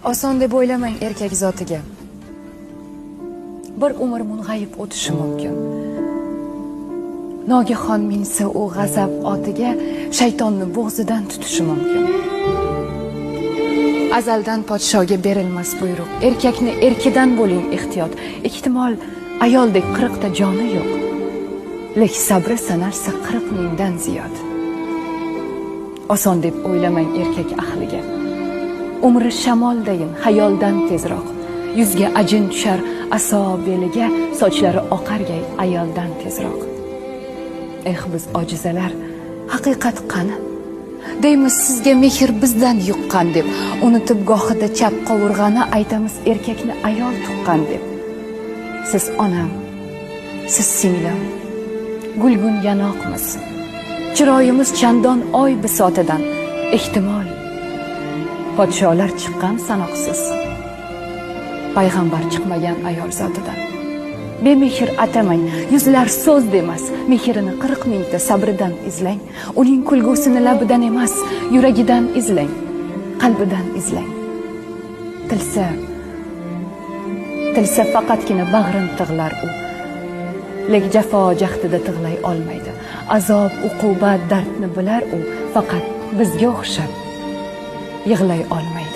Oson deb o'ylamang erkak zotiga. Bir umr mung'ayib o'tishi mumkin. Nogahon minsa u g'azab otiga, shaytonni bo'g'zidan tutishi mumkin. Azaldan podshoga berilmas buyruq. Erkakni erkidan bo'ling ehtiyot. Ehtimol ayoldek 40 ta joni yo'q. Lek sabri sanarsa 40 mingdan ziyod. Oson deb o'ylamang erkak ahliga. Umri shamoldayin, xayoldan tezroq. Yuzga ajin tushar aso beliga, sochlari oqargay ayoldan tezroq. Biz ojizalar, haqiqat qani? Deymiz sizga mehr bizdan yuqqan deb, unutib gohida chap qovurg'ani aytamiz erkakni ayol tuqqan deb. Siz onam, siz singlim, gulgun yanoqmiz. Chiroyimiz chandon oy bisotidan, ehtimol podsholar chiqqan sanoqsiz. Payg'ambar chiqmagan ayol zotidan. Bemehr atamang, yuzlar so'z demas, mehrini 40 mingta sabridan izlang. Uning kulgusini labidan emas, yuragidan izlang, qalbidan izlang. Tilsa faqatgina bag'rin tig'lar u. Lek jafo jahdida tig'lay olmaydi. Azob, uqubat, dardni bilar u, faqat bizga o'xshab yig'lay olmaydi.